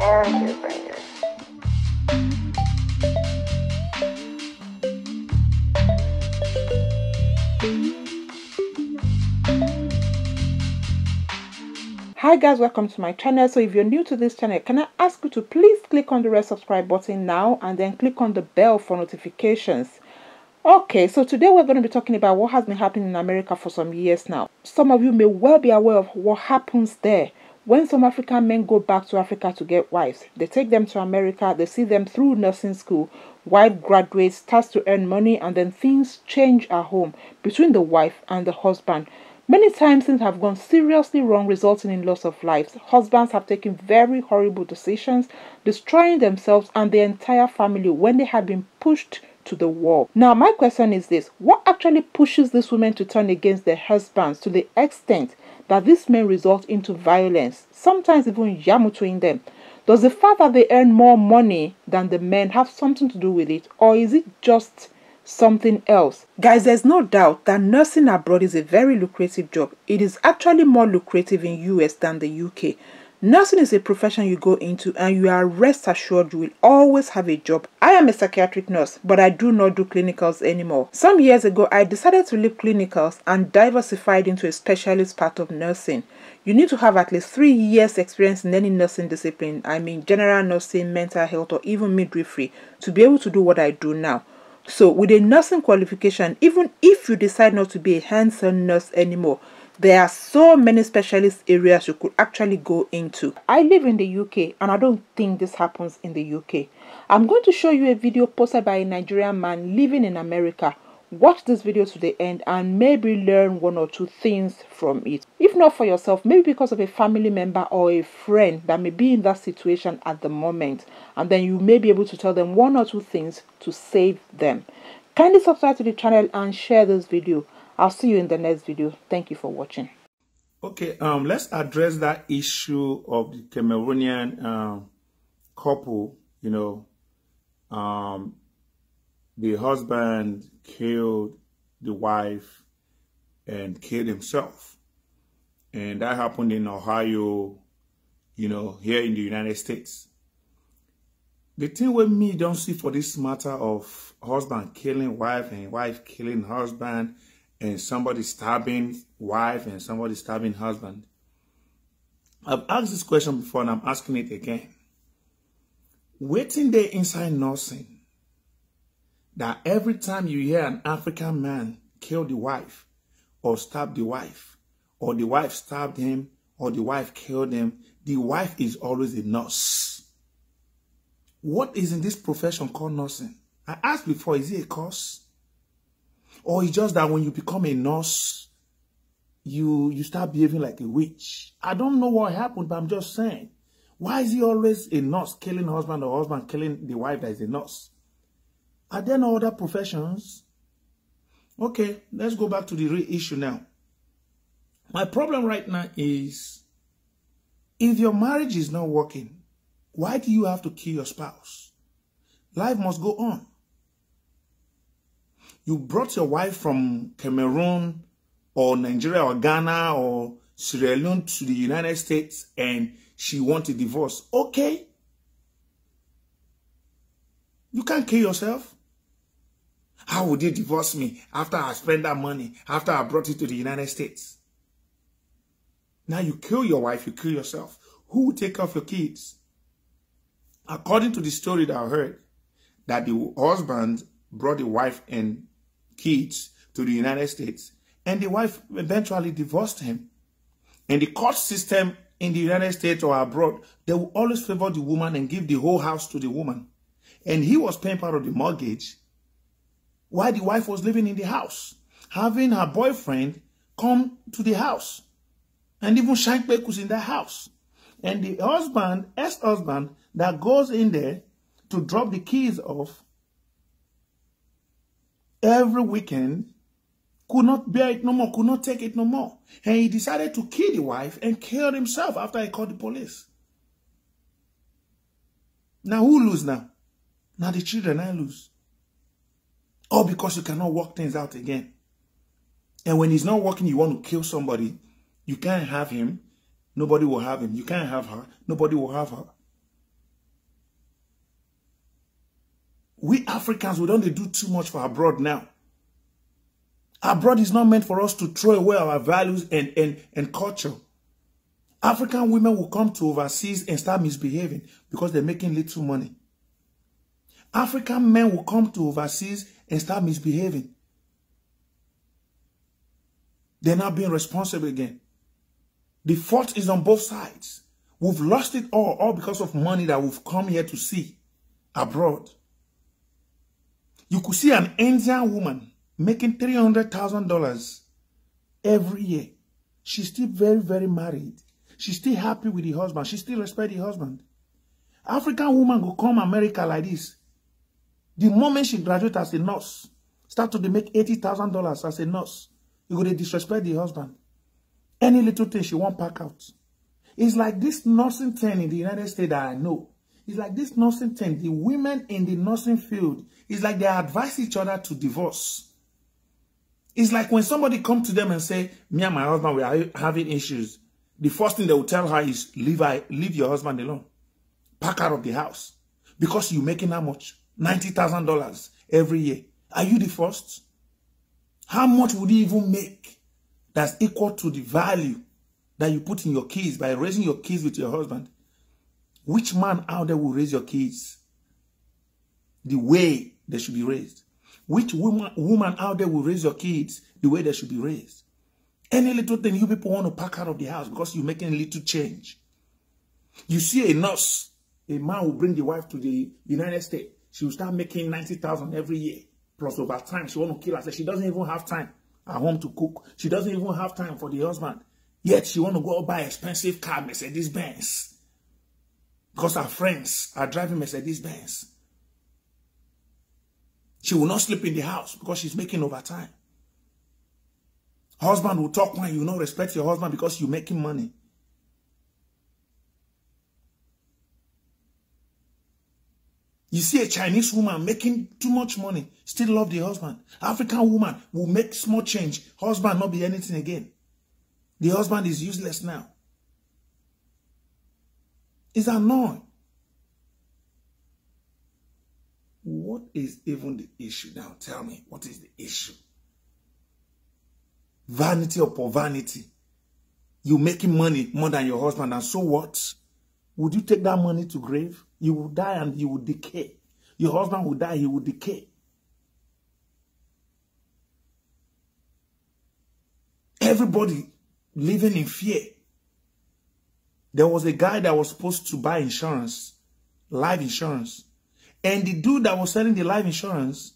Air Bangers. Hi guys, welcome to my channel. So if you're new to this channel, can I ask you to please click on the red subscribe button now and then click on the bell for notifications. Okay, so today we're going to be talking about what has been happening in America for some years now. Some of you may well be aware of what happens there. When some African men go back to Africa to get wives, they take them to America, they see them through nursing school, wife graduates, starts to earn money, and then things change at home between the wife and the husband. Many times things have gone seriously wrong, resulting in loss of lives. Husbands have taken very horrible decisions, destroying themselves and the entire family when they had been pushed to the wall. Now, my question is this: what actually pushes these women to turn against their husbands to the extent that these men result into violence, sometimes even yamutoing them? Does the fact that they earn more money than the men have something to do with it, or is it just something else? Guys, there's no doubt that nursing abroad is a very lucrative job. It is actually more lucrative in US than the UK. Nursing is a profession you go into and you are rest assured you will always have a job. I am a psychiatric nurse, but I do not do clinicals anymore. Some years ago, I decided to leave clinicals and diversified into a specialist part of nursing. You need to have at least 3 years experience in any nursing discipline. I mean general nursing, mental health, or even midwifery to be able to do what I do now. So with a nursing qualification, even if you decide not to be a hands-on nurse anymore, there are so many specialist areas you could actually go into. I live in the UK and I don't think this happens in the UK. I'm going to show you a video posted by a Nigerian man living in America. Watch this video to the end and maybe learn 1 or 2 things from it. If not for yourself, maybe because of a family member or a friend that may be in that situation at the moment, and then you may be able to tell them 1 or 2 things to save them. Kindly subscribe to the channel and share this video. I'll see you in the next video. Thank you for watching. Okay, let's address that issue of the Cameroonian couple. The husband killed the wife and killed himself. And that happened in Ohio, here in the United States. The thing with me don't see for this matter of husband killing wife and wife killing husband and somebody stabbing wife and somebody stabbing husband. I've asked this question before and I'm asking it again. Waiting there inside nursing, that every time you hear an African man kill the wife or stab the wife, or the wife stabbed him, or the wife killed him, the wife is always a nurse. What is in this profession called nursing? I asked before, is it a curse? Or it's just that when you become a nurse, you start behaving like a witch? I don't know what happened, but I'm just saying. Why is he always a nurse killing husband or husband killing the wife that is a nurse? Are there no other professions? Okay, let's go back to the real issue now. My problem right now is, if your marriage is not working, why do you have to kill your spouse? Life must go on. You brought your wife from Cameroon or Nigeria or Ghana or Sierra Leone to the United States and she wants a divorce. Okay. You can't kill yourself. How would you divorce me after I spent that money, after I brought you to the United States? Now you kill your wife, you kill yourself. Who will take care of your kids? According to the story that I heard, that the husband brought the wife and kids to the United States, and the wife eventually divorced him. And the court system in the United States or abroad, they will always favor the woman and give the whole house to the woman. And he was paying part of the mortgage while the wife was living in the house, having her boyfriend come to the house. And even Shankbeck was in that house. And the husband, ex-husband, that goes in there to drop the keys off every weekend, could not bear it no more, could not take it no more. And he decided to kill the wife and killed himself after he called the police. Now who lose now? Now the children I lose. All because you cannot work things out again. And when he's not working, you want to kill somebody. You can't have him. Nobody will have him. You can't have her. Nobody will have her. We Africans, we don't do too much for abroad now. Abroad is not meant for us to throw away our values and culture. African women will come to overseas and start misbehaving because they're making little money. African men will come to overseas and start misbehaving. They're not being responsible again. The fault is on both sides. We've lost it all because of money that we've come here to see abroad. You could see an Indian woman making $300,000 every year. She's still very, very married. She's still happy with the husband. She still respects the husband. African woman will come America like this. The moment she graduates as a nurse, start to make $80,000 as a nurse, you go to disrespect the husband. Any little thing she won't pack out. It's like this nursing thing in the United States that I know. It's like this nursing thing. The women in the nursing field, it's like they advise each other to divorce. It's like when somebody comes to them and say, me and my husband, we are having issues. The first thing they will tell her is, leave your husband alone. Pack out of the house. Because you're making how much? $90,000 every year. Are you the first? How much would you even make that's equal to the value that you put in your kids by raising your kids with your husband? Which man out there will raise your kids the way they should be raised? Which woman out there will raise your kids the way they should be raised? Any little thing you people want to pack out of the house because you're making a little change. You see a nurse, a man will bring the wife to the United States. She will start making $90,000 every year. Plus overtime, she want to kill herself. She doesn't even have time at home to cook. She doesn't even have time for the husband. Yet she want to go buy expensive car, Mercedes-Benz. Because her friends are driving Mercedes-Benz. She will not sleep in the house because she's making overtime. Husband will talk when you not respect your husband because you're making money. You see a Chinese woman making too much money, still love the husband. African woman will make small change, husband not be anything again. The husband is useless now. It's annoying. What is even the issue now? Tell me, what is the issue? Vanity upon vanity. You making money more than your husband, and so what? Would you take that money to grave? You will die and you will decay. Your husband will die, he will decay. Everybody living in fear. There was a guy that was supposed to buy insurance, life insurance. And the dude that was selling the life insurance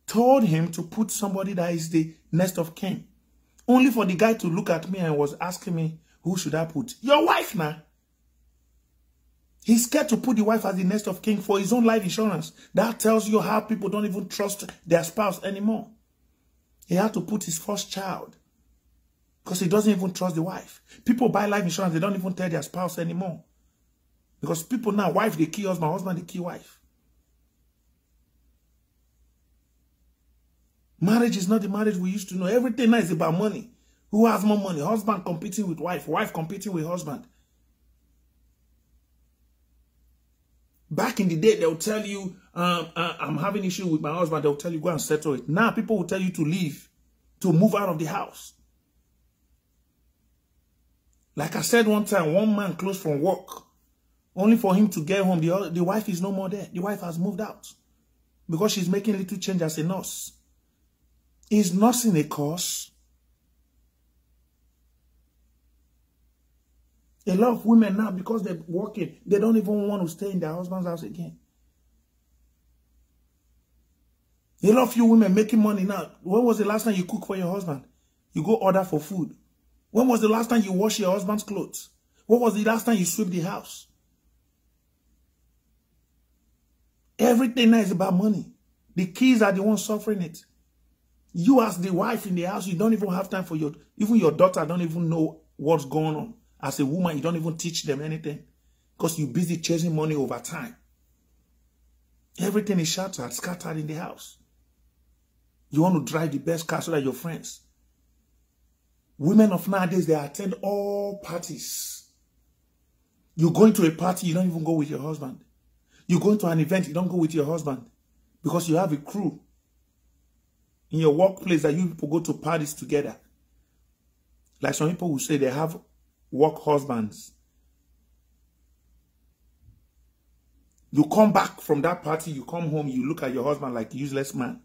told him to put somebody that is the next of kin. Only for the guy to look at me and was asking me, who should I put? Your wife now. He's scared to put the wife as the next of kin for his own life insurance. That tells you how people don't even trust their spouse anymore. He had to put his first child because he doesn't even trust the wife. People buy life insurance, they don't even tell their spouse anymore. Because people now, wife, they kill husband, husband, they kill wife. Marriage is not the marriage we used to know. Everything now is about money. Who has more money? Husband competing with wife, wife competing with husband. Back in the day, they'll tell you, I'm having issue with my husband. They'll tell you, go and settle it. Now people will tell you to leave, to move out of the house. Like I said one time, one man closed from work, only for him to get home. The wife is no more there. The wife has moved out because she's making little change as a nurse. Is nursing a course? A lot of women now, because they're working, they don't even want to stay in their husband's house again. A lot of you women making money now. When was the last time you cook for your husband? You go order for food. When was the last time you wash your husband's clothes? When was the last time you sweep the house? Everything now is about money. The kids are the ones suffering it. You as the wife in the house, you don't even have time for even your daughter don't even know what's going on. As a woman, you don't even teach them anything because you're busy chasing money over time. Everything is shattered, scattered in the house. You want to drive the best car so that your friends. Women of nowadays, they attend all parties. You go into a party, you don't even go with your husband. You go into an event, you don't go with your husband. because you have a crew in your workplace that you people go to parties together. Like some people will say they have work husbands. You come back from that party, you come home, you look at your husband like a useless man.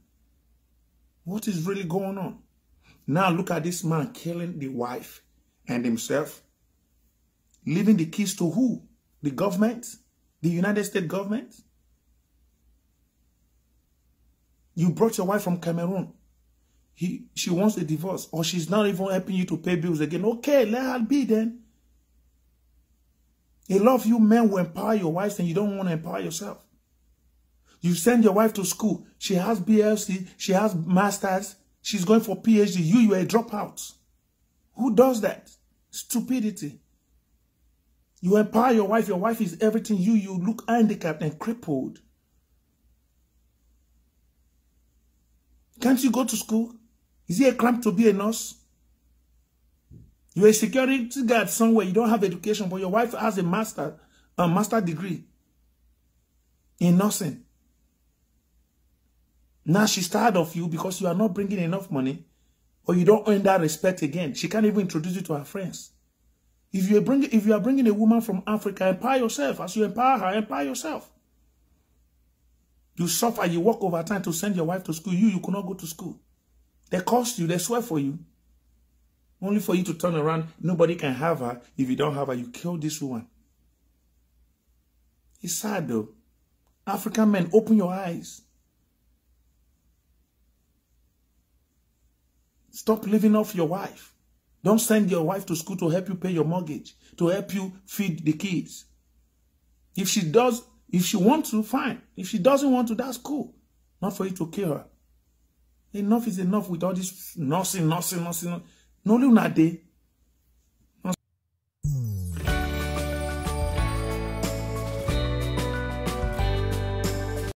What is really going on? Now look at this man killing the wife and himself. Leaving the keys to who? The government? The United States government? You brought your wife from Cameroon. She wants a divorce, or she's not even helping you to pay bills again. Okay, let her be then. A lot of you men will empower your wives and you don't want to empower yourself. You send your wife to school. She has BLC. She has masters. She's going for PhD. You are a dropout. Who does that? Stupidity. You empower your wife. Your wife is everything. You look handicapped and crippled. Can't you go to school? Is it a crime to be a nurse? You're a security guard somewhere. You don't have education, but your wife has a master degree in nursing. Now she's tired of you because you are not bringing enough money, or you don't earn that respect again. She can't even introduce you to her friends. If you are bringing a woman from Africa, empower yourself. As you empower her, empower yourself. You suffer, you work overtime to send your wife to school. You cannot go to school. They cost you, they swear for you. Only for you to turn around. Nobody can have her. If you don't have her, you kill this woman. It's sad though. African men, open your eyes. Stop living off your wife. Don't send your wife to school to help you pay your mortgage, to help you feed the kids. If she wants to, fine. If she doesn't want to, that's cool. Not for you to kill her. Enough is enough with all this nursing. No, not day.